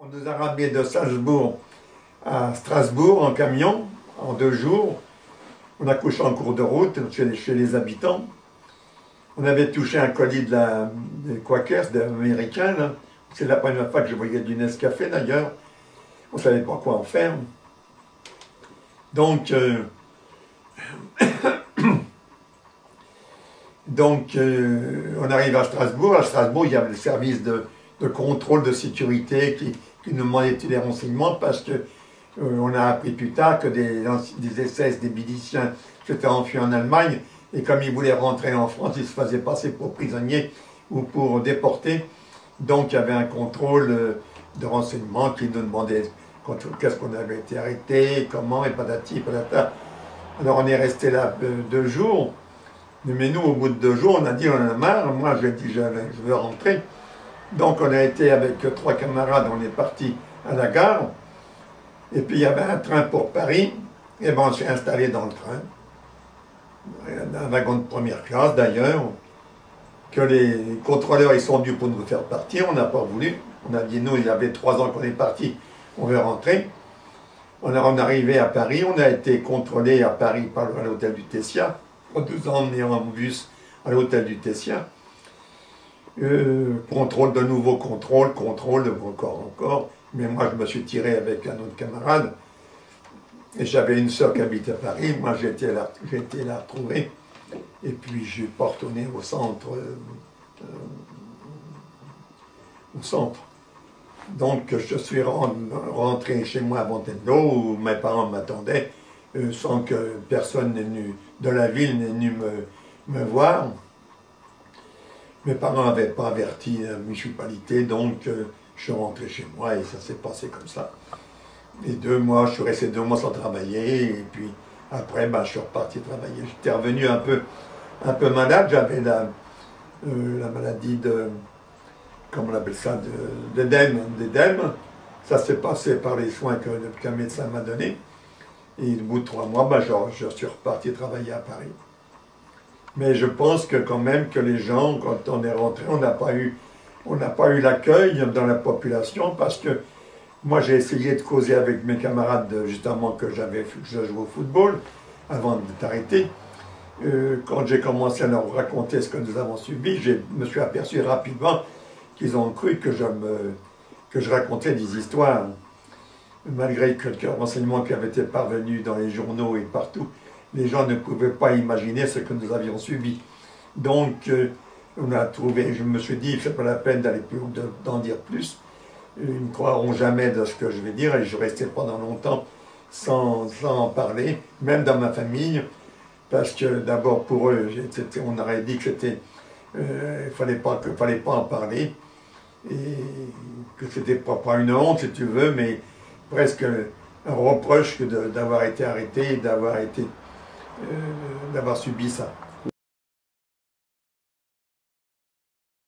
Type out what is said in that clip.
On nous a ramené de Salzbourg à Strasbourg en camion, en 2 jours. On a couché en cours de route chez les habitants. On avait touché un colis des Quakers, des Américains. C'est la première fois que je voyais du Nescafé d'ailleurs. On ne savait pas quoi en faire. Donc, on arrive à Strasbourg. À Strasbourg, il y avait le service de contrôle de sécurité qui nous demandait tous les renseignements parce que on a appris plus tard que des SS, des miliciens s'étaient enfuis en Allemagne et comme ils voulaient rentrer en France, ils se faisaient passer pour prisonniers ou pour déportés. Donc il y avait un contrôle de renseignements qui nous demandait qu'est-ce qu'on avait été arrêté, comment, et patati, patata. Alors on est resté là 2 jours, mais nous au bout de 2 jours on a dit on en a marre, moi j'ai dit je veux rentrer. Donc on a été avec 3 camarades, on est parti à la gare, et puis il y avait un train pour Paris, et ben on s'est installé dans le train, un wagon de première classe d'ailleurs, que les contrôleurs ils sont venus pour nous faire partir, on n'a pas voulu, on a dit nous il y avait 3 ans qu'on est parti, on veut rentrer. On est arrivé à Paris, on a été contrôlé à Paris à l'hôtel du Tessia, on nous a emmenés en bus à l'hôtel du Tessia. Contrôle de nouveau, contrôle, encore. Mais moi, je me suis tiré avec un autre camarade. Et j'avais une sœur qui habitait à Paris. Moi, j'ai été la retrouver. Et puis, je suis pas retourné au centre. Donc, je suis rentré chez moi à Fontainebleau, où mes parents m'attendaient, sans que personne de la ville n'ait venu me voir. Mes parents n'avaient pas averti la municipalité, donc je suis rentré chez moi et ça s'est passé comme ça. Et 2 mois, je suis resté 2 mois sans travailler, et puis après, je suis reparti travailler. J'étais revenu un peu malade, j'avais la maladie de, comment on appelle ça, d'édème. Ça s'est passé par les soins qu'un médecin m'a donné. Et au bout de 3 mois, je suis reparti travailler à Paris. Mais je pense que quand même que les gens, quand on est rentré, on n'a pas eu l'accueil dans la population parce que moi j'ai essayé de causer avec mes camarades justement que je jouais au football avant d'être arrêté. Quand j'ai commencé à leur raconter ce que nous avons subi, je me suis aperçu rapidement qu'ils ont cru que je racontais des histoires. Malgré quelques renseignements qui avaient été parvenus dans les journaux et partout, les gens ne pouvaient pas imaginer ce que nous avions subi. Donc, on a trouvé, je me suis dit, c'est pas la peine d'en dire plus. Ils ne croiront jamais de ce que je vais dire et je restais pendant longtemps sans en parler, même dans ma famille, parce que d'abord pour eux, on aurait dit que c'était, fallait pas en parler, et que c'était pas une honte si tu veux, mais presque un reproche d'avoir été arrêté et d'avoir subi ça.